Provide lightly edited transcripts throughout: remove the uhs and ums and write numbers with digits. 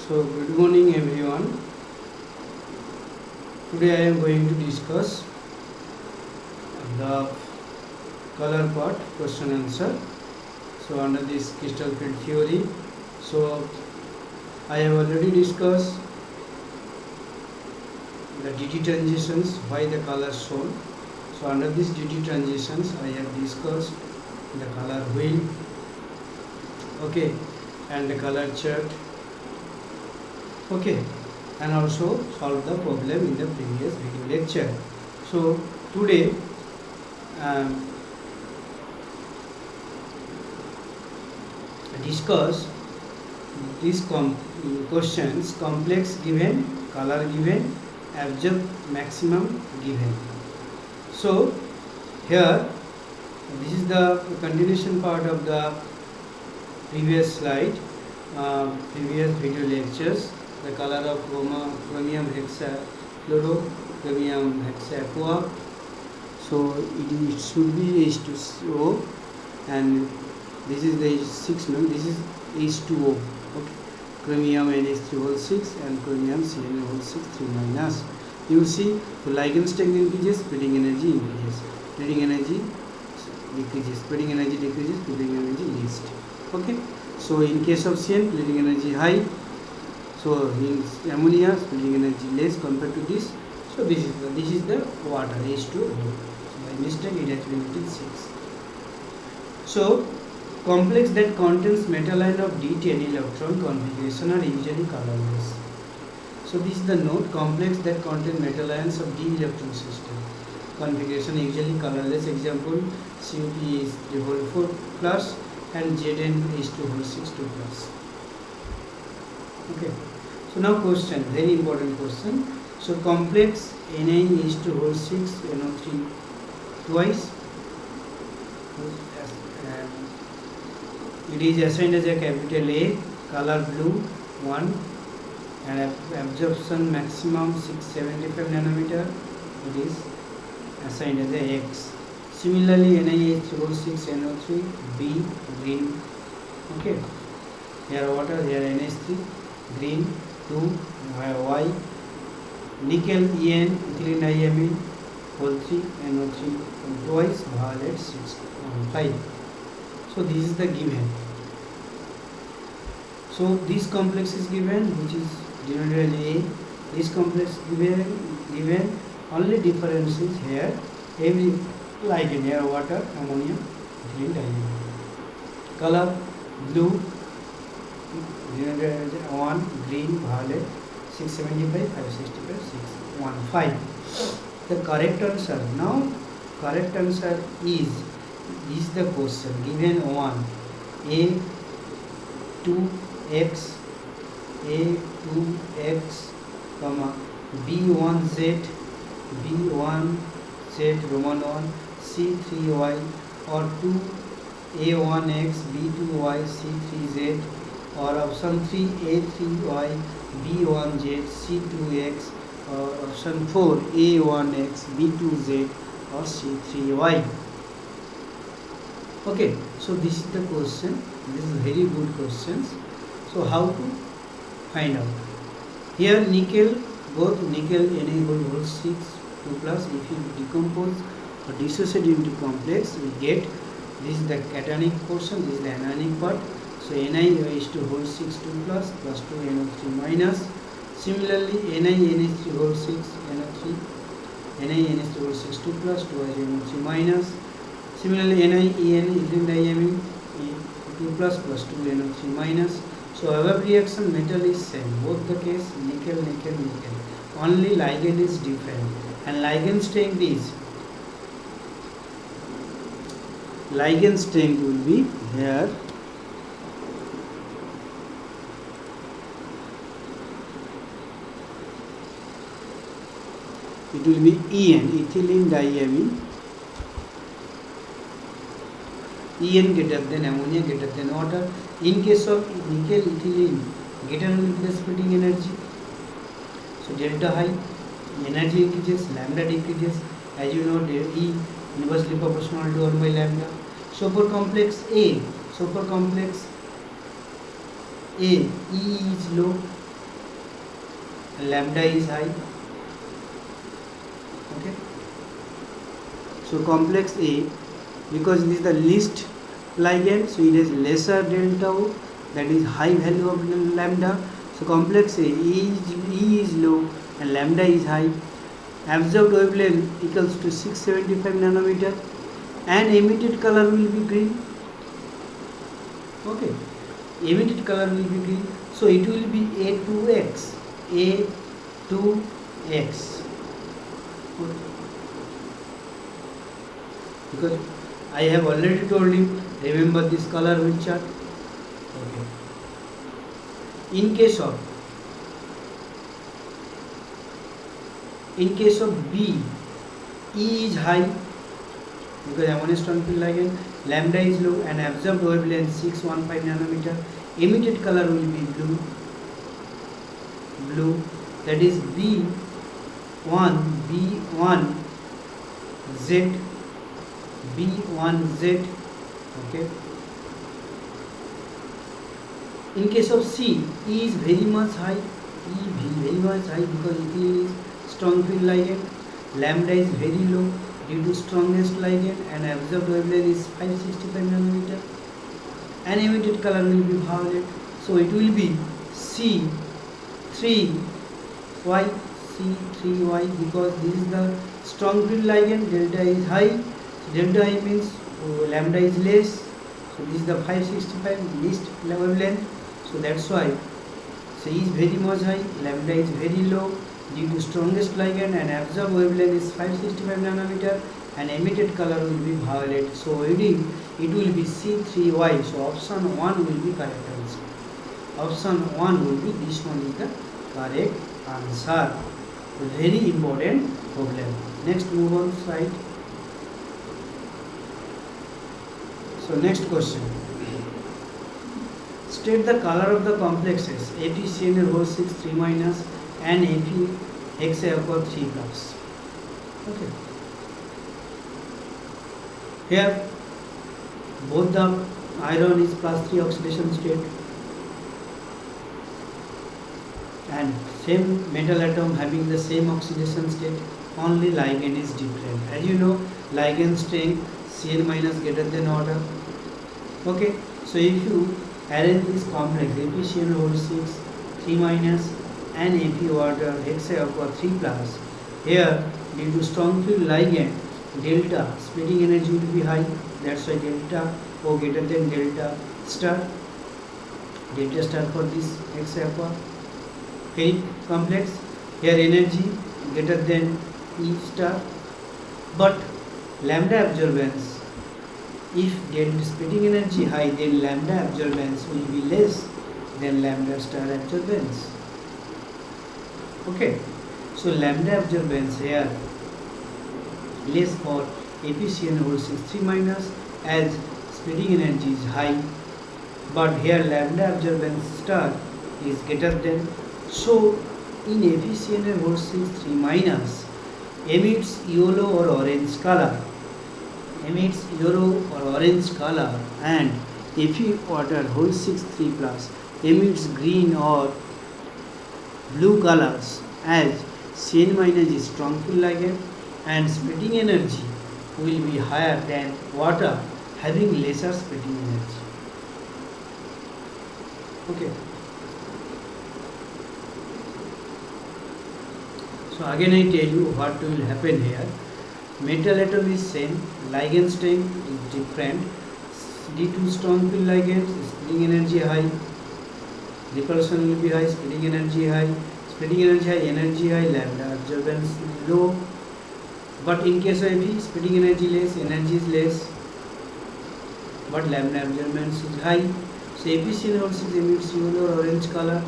So good morning everyone. Today I am going to discuss the color part, question answer. So under this crystal field theory, so I have already discussed the DT transitions, why the color shown. So under this DT transitions I have discussed the color wheel, okay, and the color chart, okay, and also solve the problem in the previous video lecture. So today discuss these questions: complex given, color given, absorb maximum given. So here this is the continuation part of the previous slide, previous video lectures. The color of chromium hexafluorochromium hexaqua. So it should be H2O, and this is the H6. No, this is H2O. Okay, chromium NH3 whole 6 and chromium Cn whole 6 3 minus. You will see the ligand strength increases, splitting energy increases, splitting energy decreases, splitting energy decreases, splitting energy least. Okay, so in case of Cn, splitting energy high. So in ammonia, splitting energy less compared to this. So this is the water H2O. So by mistake it has been written 6. So complex that contains metal ion of D10 electron configuration are usually colorless. So this is the note: complex that contain metal ions of D electron system configuration usually colorless. Example: CuP is 3 whole 4 plus and Zn is 2 whole 6 2 plus. Okay. So now question, very important question. So complex Na is 2 whole 6 NO3 twice. It is assigned as a capital A, color blue 1, and absorption maximum 675 nanometer. It is assigned as a X. Similarly, NiH6 NO3 B, green. Okay. Here water, here NH3, green 2, Y. Nickel En, ethylene diamine whole 3 NO3 twice, violet 6 5. So this is the given. So this complex is given, which is denoted as A. This complex given. Only difference is here. Every like in air, water, ammonia, ethylene diamine. Color blue, denoted as 1, green, violet, 675, 565, 615. The correct answer. Now correct answer is the question given 1 A2x comma B1z Roman 1 C3y or 2A1x B2y C3z or option 3 A3y B1z C2x or option 4 A1x B2z or C3y. Okay, so this is the question. This is very good questions. So how to find out? Here nickel, both nickel Na whole 6 2 plus. If you decompose or dissociate into complex, we get this is the cationic portion, this is the anionic part. So Ni is to whole 6 2 plus 2 NO3 minus. Similarly, NiNH3 whole 6 NO3 NiNH3 whole 6 2 plus 2 NO3 minus. Similarly, NiEn ethylene diamine 2 plus 2 NO3 minus. So above reaction metal is same, both the case nickel. Only ligand is different, and ligand strength will be here. It will be En, ethylene diamine. En greater than ammonia greater than water. In case of nickel ethylene, greater will be the splitting energy. So delta high, energy increases, lambda decreases. As you know, E inversely proportional to 1 by lambda. So for complex A, E is low, and lambda is high. Okay. So complex A, because it is the least ligand, so it has lesser delta O, that is high value of lambda. So complex A, E is low and lambda is high. Absorbed wavelength equals to 675 nanometer and emitted color will be green. Okay, emitted color will be green, so it will be A2X. A2X. Okay. Because I have already told you, remember this color will chart. Okay. In case of B, E is high because ammonia strong field ligand, lambda is low and absorbed wavelength 615 nanometer. Emitted color will be blue, that is B1Z. Okay. In case of C, E is very much high. Because it is strong field ligand. Lambda is very low due to strongest ligand and absorbed wavelength is 565 nanometer. And emitted color will be violet. So it will be C3Y because this is the strong field ligand. Delta is high. Delta I means lambda is less. So this is the 565 least wavelength. So that's why C is very much high, lambda is very low due to strongest ligand and absorbed wavelength is 565 nanometer and emitted color will be violet. So it will be C3Y. So option 1 will be correct answer. Option 1 will be, this one is the correct answer. Very important problem. Next, move on slide. So next question. State the color of the complexes ApCnO6 3- and ApHexaCl 3+. Okay. Here both the iron is +3 oxidation state and same metal atom having the same oxidation state, only ligand is different. As you know, ligand strength Cn- greater than order. Okay, so if you arrange this complex ApCnO6 3- and Ap order hexaCl 3+, here due to strong field ligand, delta splitting energy will be high. That's why delta O greater than delta star for this hexaCl. Very complex. Here energy greater than E star, but lambda absorbance, if delta splitting energy high, then lambda absorbance will be less than lambda star absorbance. Okay, so lambda absorbance here less for ApCnO6 3- as splitting energy is high, but here lambda absorbance star is greater than. So in ApCnO6 3- emits yellow or orange color, and Fe6 3+ emits green or blue colors, as Cn- is strong field ligand and splitting energy will be higher than water having lesser splitting energy. Okay. So again I tell you what will happen here. Metal atom is same, ligand strength is different. Due to strong field ligands, splitting energy high, repulsion will be high, splitting energy high, energy high, lambda absorbance low. But in case of Fe, splitting energy less, energy is less, but lambda absorbance is high. So ApCnO6 emits yellow or orange color.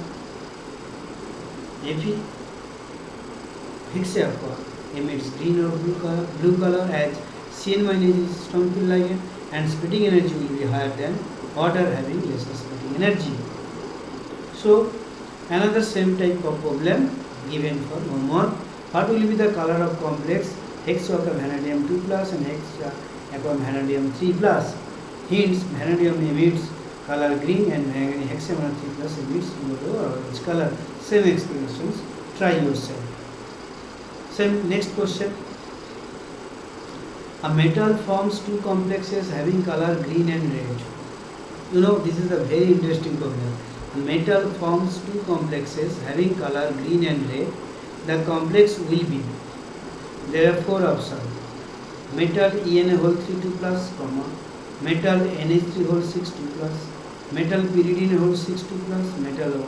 ApHexaCl emits green or blue color, as Cn- is strong field ligand and splitting energy will be higher than water having lesser splitting energy. So another same type of problem given for homework. What will be the color of complex hexaquam vanadium 2+ and hexaquam vanadium 3+? Hence vanadium emits color green and hexaquam 3+ emits yellow or orange color. Same explanations Try yourself. Same next question. A metal forms two complexes having color green and red. You know, this is a very interesting problem. A metal forms two complexes having color green and red. The complex will be, there are four options: metal ENA whole 3 2 plus, comma, metal NH3 whole 6 2 plus, metal pyridine whole 6 2 plus, metal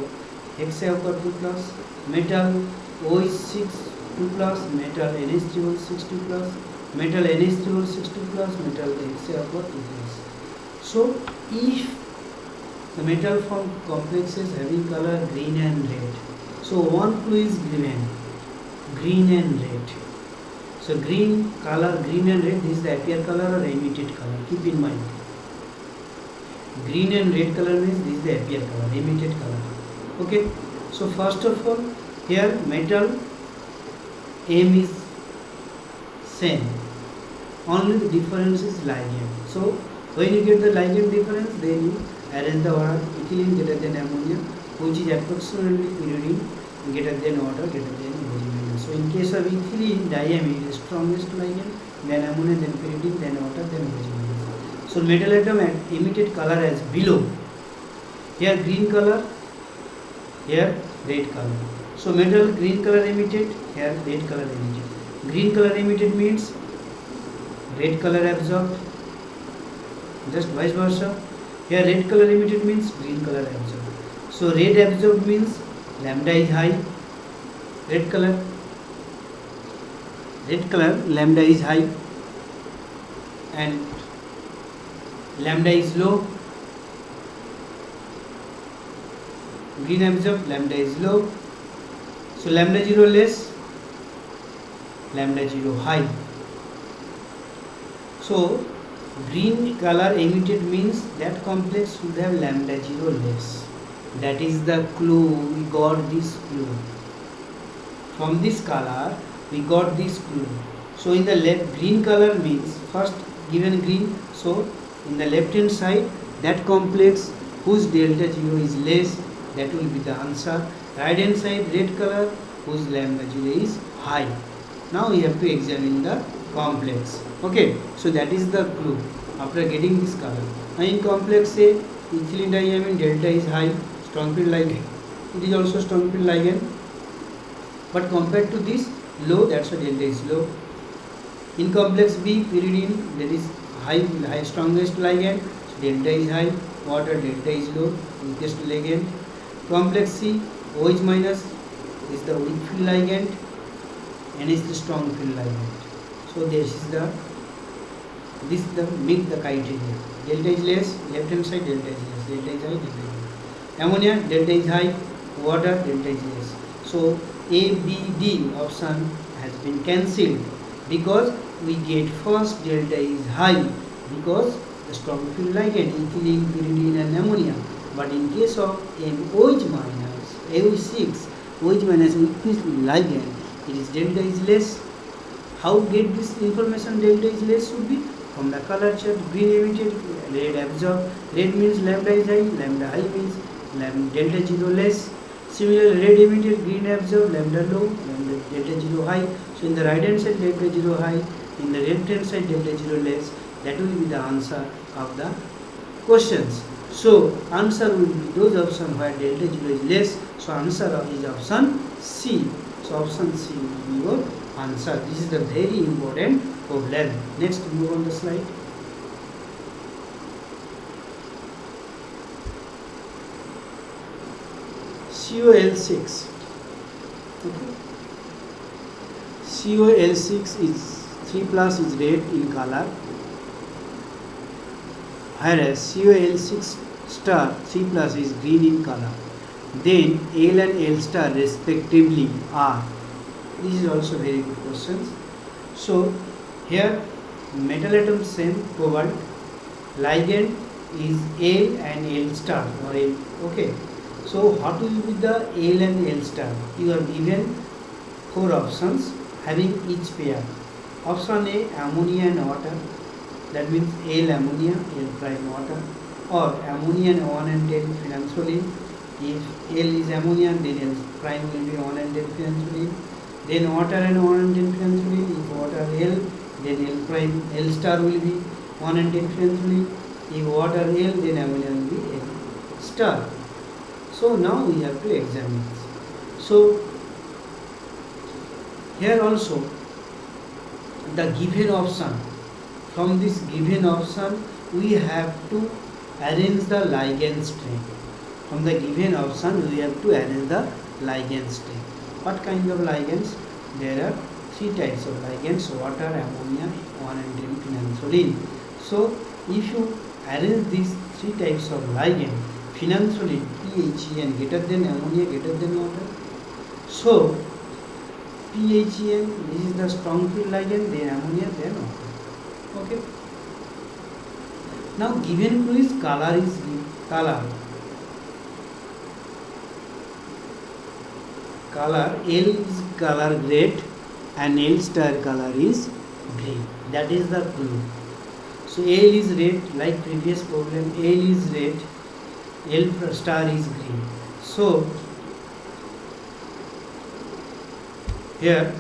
hexaocre 2 plus, metal OH6 2 plus, metal NH3 whole 6 2 plus, metal NH3 whole 6 2 plus, metal hexaocre 2 plus. So if the metal form complexes having color green and red, so one clue is given, green and red. So green color, green and red, this is the appear color or emitted color. Keep in mind. Green and red color means this is the appear color, emitted color. Okay. So first of all, here metal M is same. Only the difference is ligand. So when you get the ligand difference, then you arrange the order: ethylene greater than ammonia, which is approximately pyridine greater than water greater than hydrogen. So in case of ethylene, diamine is strongest ligand, then ammonia, then pyridine, then water, then hydrogen. So metal atom emitted color as below. Here green color, here red color. So metal green color emitted, here red color emitted. Green color emitted means red color absorbed, just vice versa. Here red color emitted means green color absorbed. So red absorbed means lambda is high, red color lambda is high and lambda is low. Green absorbed, lambda is low. So lambda 0 less, lambda 0 high. So green color emitted means that complex should have lambda 0 less. That is the clue. We got this clue. From this color, we got this clue. So in the left, green color means first given green. So in the left hand side, that complex whose delta 0 is less, that will be the answer. Right hand side, red color whose lambda 0 is high. Now we have to examine the complex. Okay, so that is the clue after getting this color. Now in complex A, ethylene diamine delta is high, strong field ligand. It is also strong field ligand, but compared to this low, that's why delta is low. In complex B, pyridine, that is high strongest ligand, so delta is high. Water, delta is low, weakest ligand. Complex C, OH minus is the weak field ligand, N is the strong field ligand. So this meet the criteria. Delta is less, left hand side delta is less, delta is high, delta is high. Ammonia, delta is high, water, delta is less. So A, B, D option has been cancelled because we get first delta is high because the strong field ligand ethylene, pyridine and ammonia. But in case of OH minus, AO6, OH minus weak field ligand, it is delta is less. How get this information delta is less should be from the color chart: green emitted, red absorbed. Red means lambda is high, lambda high means delta 0 less. Similarly, red emitted, green absorbed, lambda low, lambda delta 0 high. So in the right hand side delta 0 high, in the left hand side delta 0 less. That will be the answer of the questions. So answer will be those options where delta 0 is less. So answer is option C. So option C will be your answer. This is the very important problem. Next, move on the slide. COL6. Okay. COL6 is 3 plus is red in color, whereas COL6 star 3 plus is green in color. Then L and L star respectively are. This is also very good questions. So here metal atom same, cobalt, ligand is L and L star or L. Okay. So what will be the L and L star? You are given 4 options having each pair. Option A, ammonia and water. That means L ammonia, L prime water, or ammonia and 1 and 10 phenanthroline, If L is ammonia, then L prime will be 1 and 10 phenanthroline. Then water and 1 and 10 phenanthroline. If water L, then L prime L star will be 1 and 10 phenanthroline. If water L, then ammonia will be L star. So now we have to examine this. So here also the given option, from this given option we have to arrange the ligand string. From the given option we have to arrange the ligand string. What kind of ligands? There are three types of ligands: water, ammonia, 1 and 10 phenanthroline. So if you arrange these three types of ligand, phenanthroline, PHEN greater than ammonia, greater than water. So PHEN, this is the strong field ligand, then ammonia, then water. Okay. Now given clue is color is color. Color L is color red and L star color is green. That is the clue. So L is red, like previous problem. L is red, L star is green. So here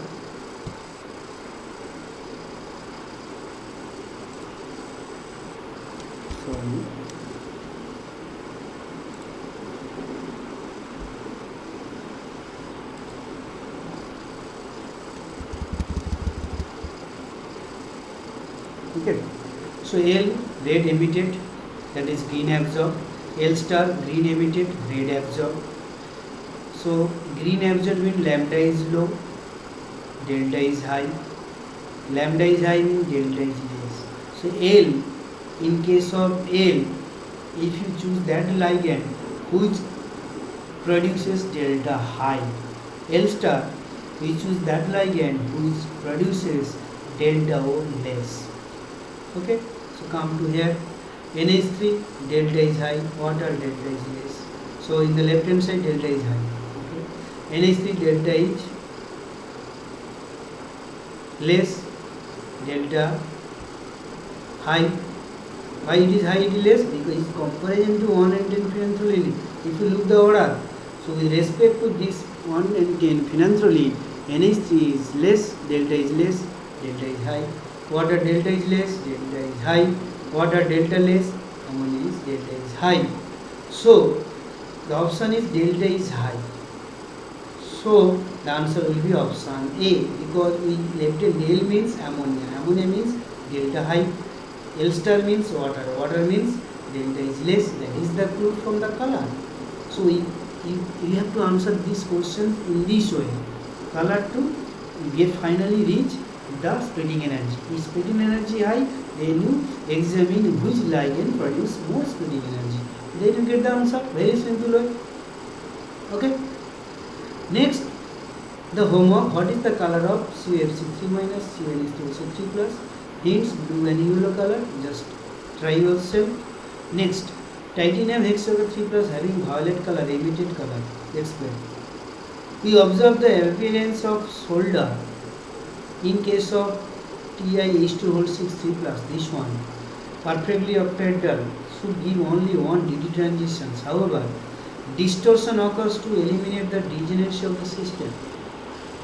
okay. So L red emitted, that is green absorbed. L star green emitted, red absorbed. So green absorbed means lambda is low, delta is high. Lambda is high means delta is less. So L, in case of L, if you choose that ligand which produces delta high, L star, we choose that ligand which produces delta O less. Okay, so come to here, NH3 delta is high, water delta is less. So in the left hand side delta is high. Okay. NH3 delta is less, delta high. Why it is high, it is less? Because in comparison to 1 and 10 phenanthroline, if you look the order, so with respect to this 1 and 10 phenanthroline, NH3 is less, delta is less, delta is high. Water delta is less, delta is high. Water delta less, ammonia is delta is high. So the option is delta is high. So the answer will be option A, because we left a L means ammonia, ammonia means delta high, L star means water, water means delta is less. That is the clue from the color. So you have to answer this question in this way. Color to get finally reach the spreading energy. If spreading energy high, then you examine which ligand produce more spreading energy. Then you get the answer. Very simple way. Okay. Next, the homework. What is the color of CuFC3 minus CuNH2SO3 plus? Hints blue and yellow color. Just try yourself. Next, titanium hexagon 3 plus having violet color, emitted color. Explain. We observe the appearance of solder in case of TiH2O6 3 plus. This one perfectly octahedral should give only one DD transitions. However, distortion occurs to eliminate the degeneracy of the system.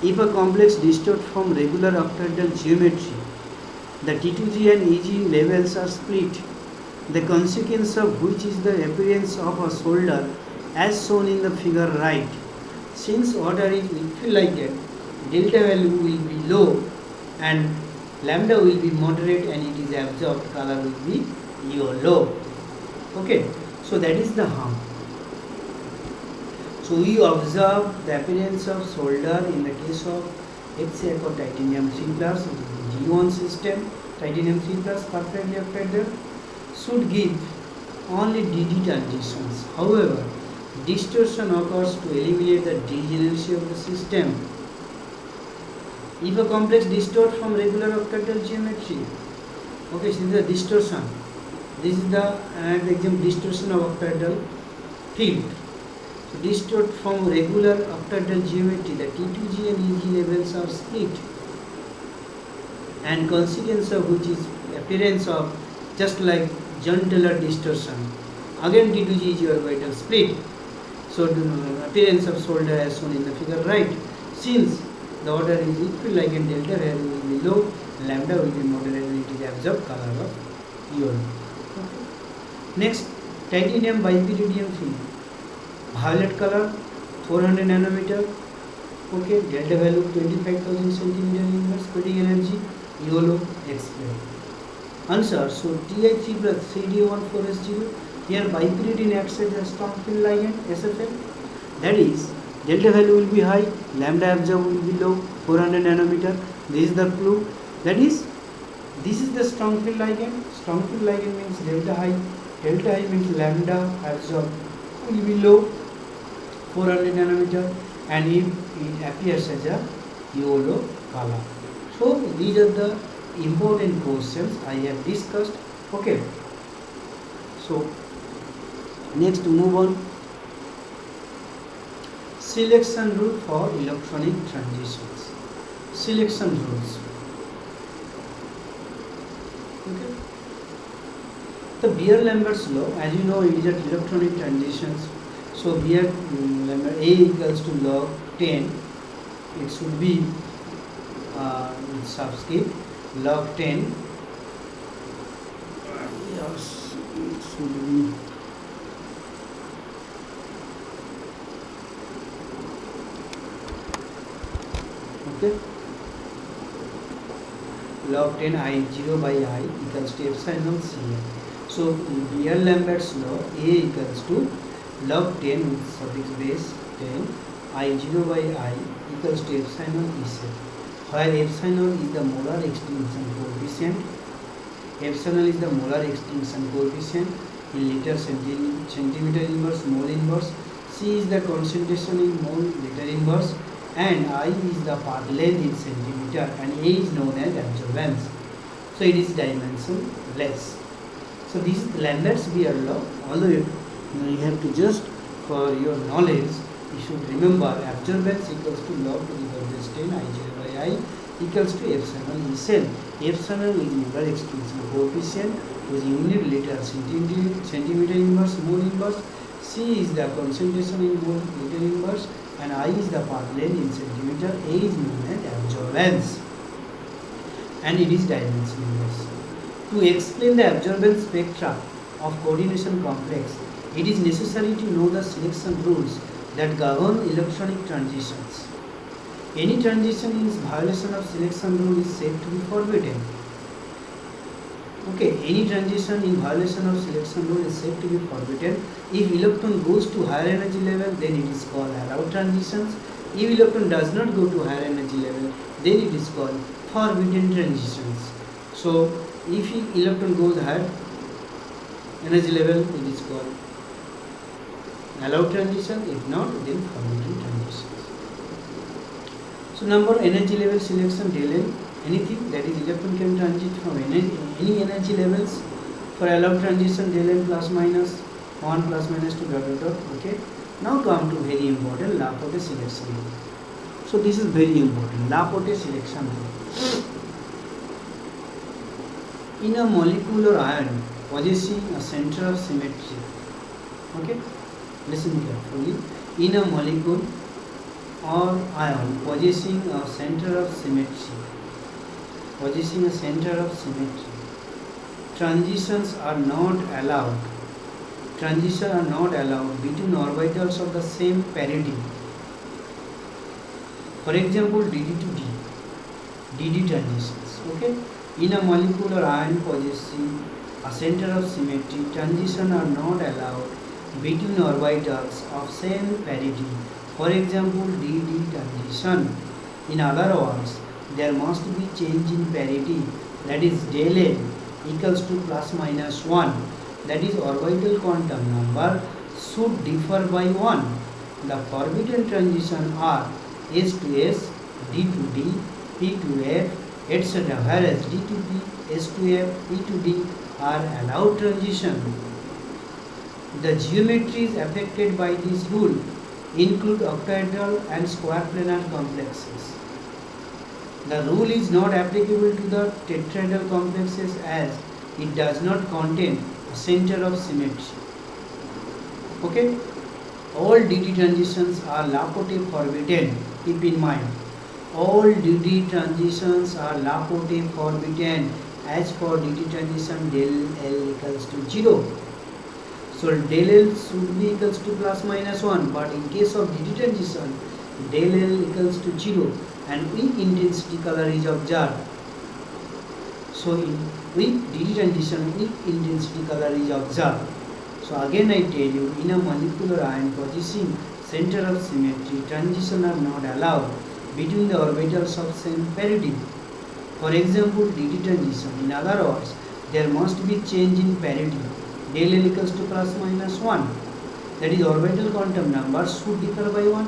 If a complex distorts from regular octahedral geometry, the T2G and EG levels are split, the consequence of which is the appearance of a solder as shown in the figure right. Since order is feel like that, delta value will be low and lambda will be moderate and it is absorbed, color will be yellow. Okay, so that is the harm. So we observe the appearance of solder in the case of HCl for titanium 3 plus, G1 system, titanium 3 plus perfectly octahedral should give only DD transitions. However, distortion occurs to eliminate the degeneracy of the system. If a complex distorts from regular octahedral geometry, okay, this is the distortion. This is the example distortion of octahedral field. So distort from regular octahedral geometry, the T2G and EG levels are split, and consequence of which is appearance of just like John Taylor distortion. Again T2G EG orbital split. So appearance of solder as shown in the figure right. Since the order is equivalent, delta value will be low, lambda will be moderate, and it is absorbed color of yellow. Okay. Next, titanium bipyridium film, violet color, 400 nanometer. Okay, delta value 25,000 centimeter inverse, splitting energy, YOLO, explain. Answer, so Ti3 plus 3Da14S0, here bipyridine acts as a strong field ligand, SFL. That is, delta value will be high, lambda absorb will be low, 400 nanometer. This is the clue. That is, this is the strong field ligand. Strong field ligand means delta high. Delta high means lambda absorb will be low, 400 nanometer, and if it appears as a yellow color. So these are the important questions I have discussed. Okay. So next move on. Selection rule for electronic transitions. Selection rules. Okay. The Beer-Lambert's law, as you know, it is at electronic transitions. So Beer-Lambert A equals to log 10. It should be subscript log 10. Yes, it should be. Okay. Log 10 I0 by I equals to epsilon Cm. So Beer-Lambert's law, A equals to log 10 with suffix base 10 I0 by I equals to epsilon Ec, where epsilon is the molar extinction coefficient. Epsilon is the molar extinction coefficient in liter centimeter inverse mole inverse. C is the concentration in mole liter inverse, and I is the path length in centimeter, and A is known as absorbance. So it is dimensionless. So this is Lambert's Beer law. Although you have to just, for your knowledge, you should remember absorbance equals to log to the power base 10 I0 by I equals to epsilon Ecn. Epsilon is molar extinction coefficient with unit liter centimeter inverse mole inverse. C is the concentration in mole liter inverse, and I is the path length in centimeter. A is known as absorbance, and it is dimensionless. To explain the absorbance spectra of coordination complex, it is necessary to know the selection rules that govern electronic transitions. Any transition in violation of selection rule is said to be forbidden. Okay, any transition in violation of selection rule is said to be forbidden. If electron goes to higher energy level, then it is called allowed transitions. If electron does not go to higher energy level, then it is called forbidden transitions. So if electron goes higher energy level, it is called allowed transition. If not, then forbidden transitions. So number energy level selection del N, anything that is electron can transit from any energy levels. For allowed transition del N plus minus 1 plus minus 2 dot dot dot. Okay. Now come to very important Laporte selection rule. So this is very important, Laporte selection rule. In a molecule or ion possessing a center of symmetry, okay, listen carefully. In a molecule or ion possessing a center of symmetry, transitions are not allowed. Transitions are not allowed between orbitals of the same parity. For example, dd to d, dd transitions. Okay. In a molecule or ion possessing a center of symmetry, transitions are not allowed between orbitals of same parity. For example, dd transition. In other words, there must be change in parity, that is del N equals to plus minus 1, that is orbital quantum number should differ by 1. The forbidden transition are S to S, D to D, P to F, etc. Whereas D to P, S to F, P to D are allowed transition. The geometries affected by this rule include octahedral and square planar complexes. The rule is not applicable to the tetrahedral complexes as it does not contain a center of symmetry. Okay? all dt transitions are Laporte forbidden. Keep in mind, all dt transitions are Laporte forbidden. As for dt transition, del L equals to 0. So del L should be equals to plus minus 1, but in case of dt transition, del L equals to 0 and weak intensity color is observed. So in weak dt transition, weak intensity color is observed. So again I tell you, in a molecular ion possessing center of symmetry, transition are not allowed between the orbitals of same parity. For example, dt transition. In other words, there must be change in parity. Del L equals to plus minus 1. That is, orbital quantum numbers should differ by 1.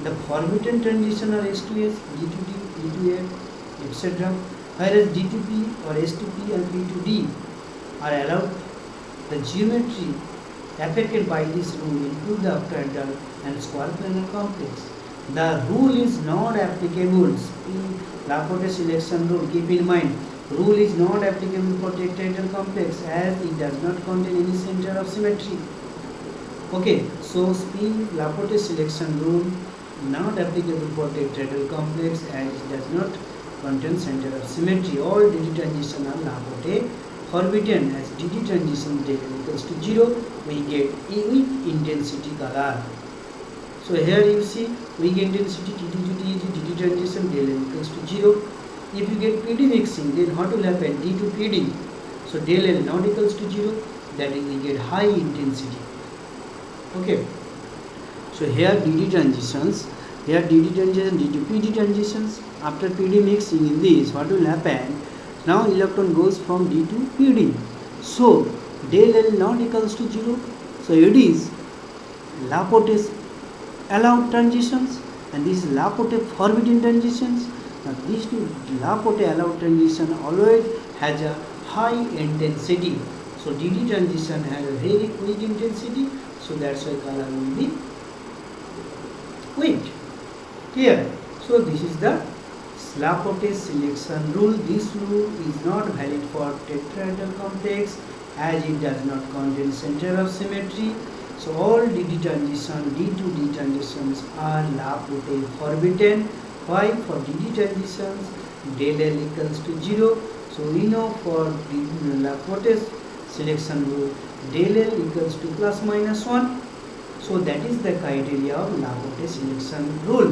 The forbidden transition are S to S, D to D, E to F, etc. Whereas D to P or S to P and P to D are allowed. The geometry affected by this rule include the octahedral and square planar complex. The rule is not applicable in Laporte selection rule. Keep in mind, rule is not applicable for tetrahedral complex as it does not contain any center of symmetry. Okay, so spin Laporte selection rule not applicable for tetrahedral complex as it does not contain center of symmetry. All dt transition are Laporte forbidden. As dt transition del equals to 0, we get weak intensity color. So here you see weak intensity T2 to TG, dt transition del L equals to 0. If you get PD mixing, then what will happen? D to PD. So del L not equals to 0, that is we get high intensity. Okay. So here dt transitions, here dt transition, D to PD transitions. After PD mixing in this, what will happen? Now electron goes from D to PD. So del L not equals to 0. So it is Laporte's allowed transitions and this is Laporte forbidden transitions. Now these two Laporte allowed transition always has a high intensity. So dd transition has a very weak intensity, so that's why color will be weak. Clear? So this is the Laporte selection rule. This rule is not valid for tetrahedral complex as it does not contain center of symmetry. So all dd transition, D to D transitions are Laporte forbidden. Why? For dd transitions, del L equals to 0. So we know for Laporte selection rule, del L equals to plus minus 1. So that is the criteria of Laporte selection rule.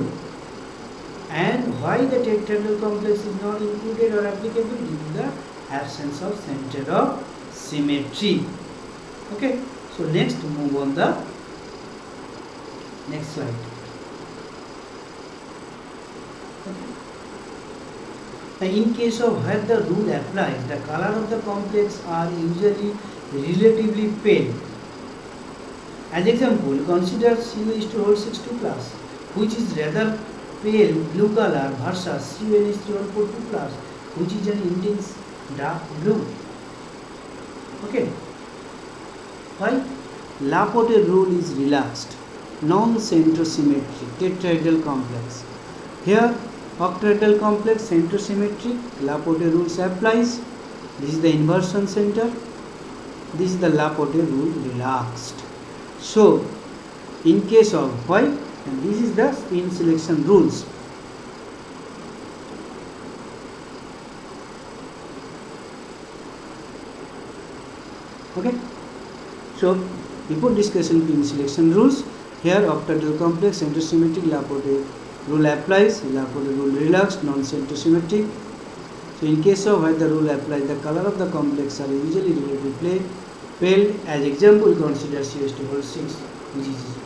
And why the tetrahedral complex is not included or applicable? Due to the absence of center of symmetry. Okay. So next move on the next slide. Okay. Now in case of where the rule applies, the color of the complex are usually relatively pale. As example, consider CuH2O6 plus, which is rather pale blue color versus CuNH3O4 plus, which is an intense dark blue. Okay. Why? Laporte rule is relaxed, non-centrosymmetric tetrahedral complex. Here, octahedral complex centrosymmetric, Laporte rules applies. This is the inversion center. This is the Laporte rule relaxed. So, in case of why? And this is the spin selection rules. Okay. So before discussing spin selection rules, here octahedral complex centrosymmetric Laporte rule applies. Laporte rule relaxed, non-centrosymmetric. So in case of where the rule applies, the color of the complex are usually relatively pale. As example, consider CH2O6, which is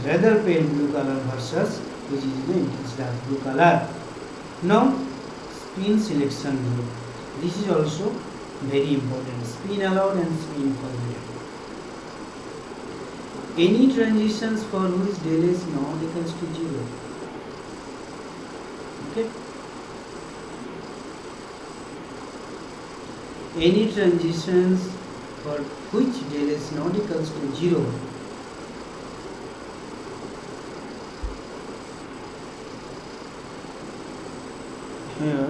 rather pale blue color versus which is the intense dark blue color. Now spin selection rule. This is also very important. Spin allowed and spin forbidden. Any transitions for which del is not equals to 0. Okay. Any transitions for which del is not equals to 0. Here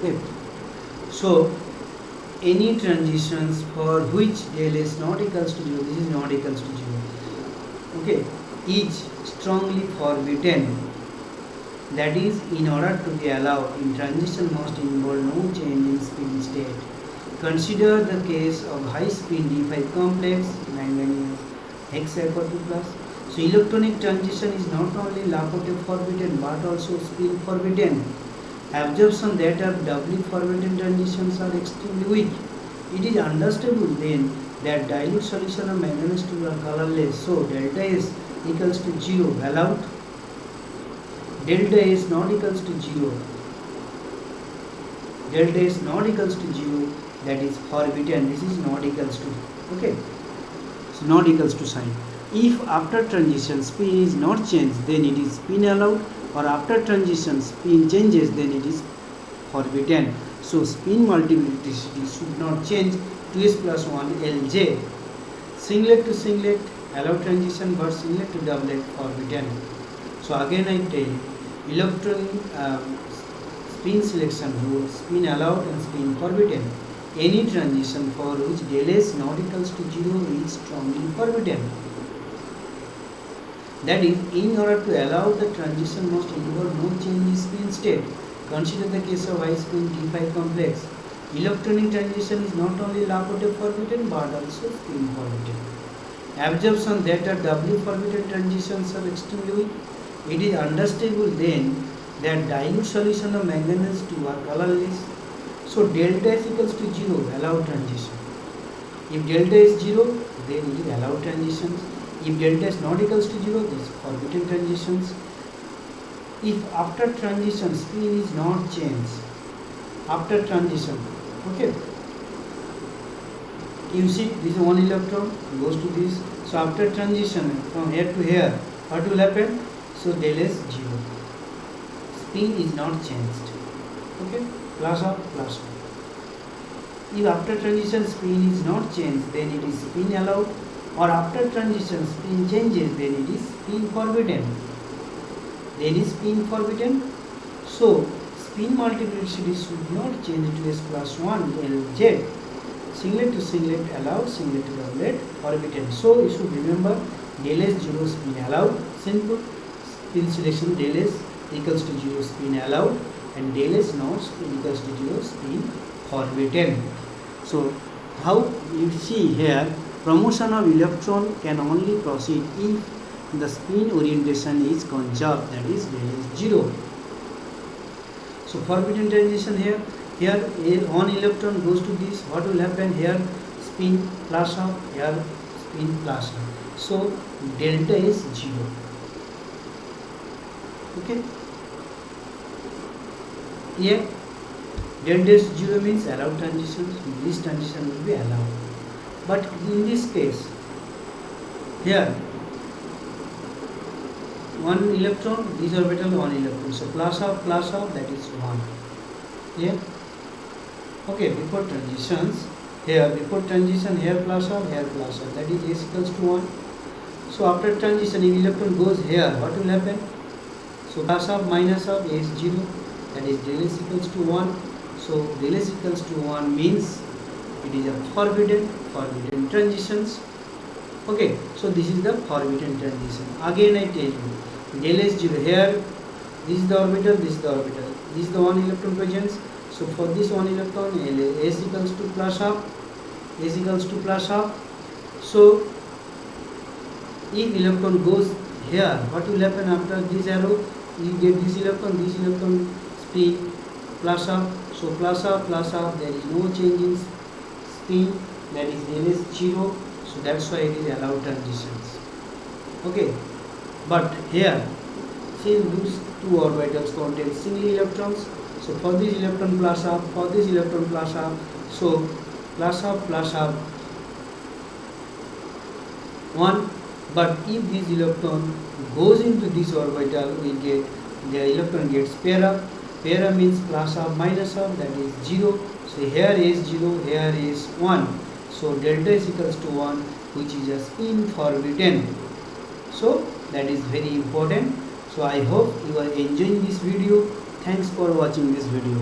Okay, so any transitions for which del S not equals to 0, this is not equals to 0, okay, is strongly forbidden. That is, in order to be allowed, in transition must involve no change in spin state. Consider the case of high spin D5 complex manganese hexaco2 plus. So electronic transition is not only Laporte forbidden but also spin forbidden. Absorption that are doubly forbidden transitions are extremely weak. It is understandable then that dilute solution of manganese 2 are colorless. So delta S equals to 0 allowed. Delta S not equals to 0. Delta is not equals to 0, that is forbidden. This is not equals to, okay, so not equals to sign. If after transition spin is not changed, then it is spin allowed, or after transition spin changes, then it is forbidden. So spin multiplicity should not change. 2s plus 1 Lj. Singlet to singlet allowed transition, but singlet to doublet forbidden. So again I tell you, electron spin selection rule, spin allowed and spin forbidden. Any transition for which del S not equals to 0 is strongly forbidden. That is, in order to allow the transition must involve no change in spin state. Consider the case of high spin D5 complex. Electronic transition is not only Laporte forbidden but also spin forbidden. Absorption that are doubly forbidden transitions are extremely weak. It is understandable then that dilute solution of manganese 2 are colorless. So delta S equals to 0, allowed transition. If delta is 0, then it is allowed transitions. If delta is not equals to 0, this is forbidden transitions. If after transition spin is not changed, after transition, okay, you see this one electron goes to this. So after transition from here to here, what will happen? So del S 0. Spin is not changed. Okay, plus or plus. If after transition spin is not changed, then it is spin allowed, or after transition spin changes, then it is spin forbidden. Then is spin forbidden. So spin multiplicity should not change to S plus 1 Lz. Singlet to singlet allowed, singlet to doublet forbidden. So you should remember del S 0 spin allowed. Simple. Spin selection del S equals to 0 spin allowed, and del S not spin equals to 0 spin forbidden. So how you see here, promotion of electron can only proceed if the spin orientation is conserved, that is del S 0. So forbidden transition here one electron goes to this, what will happen here? Spin plus up, here spin plus up. So delta is 0. Okay, here delta is 0 means allowed transitions. This transition will be allowed, but in this case here one electron, this orbital one electron, so plus up, that is 1. Yeah, okay, before transitions here, before transition here plus up, that is S equals to 1. So after transition, if electron goes here, what will happen? So plus up minus up is 0, that is del S equals to 1. So del S equals to 1 means it is a forbidden transitions. Okay, so this is the forbidden transition. Again I tell you, del S 0 here, this is the orbital, this is the orbital, this is the one electron presence. So for this one electron, S equals to plus up, S equals to plus up. So if electron goes here, what will happen after this arrow? You get this electron spin plus up. So plus up, there is no change in spin, that is del S 0. So that's why it is allowed transitions. Okay, but here since these two orbitals contain single electrons, so for this electron plus up, for this electron plus up, so plus up 1. But if this electron goes into this orbital, we get the electron gets pair up. Pair up means plus up minus up, that is 0. So here is 0, here is 1. So delta is equals to 1, which is a spin forbidden. So that is very important. So I hope you are enjoying this video. Thanks for watching this video.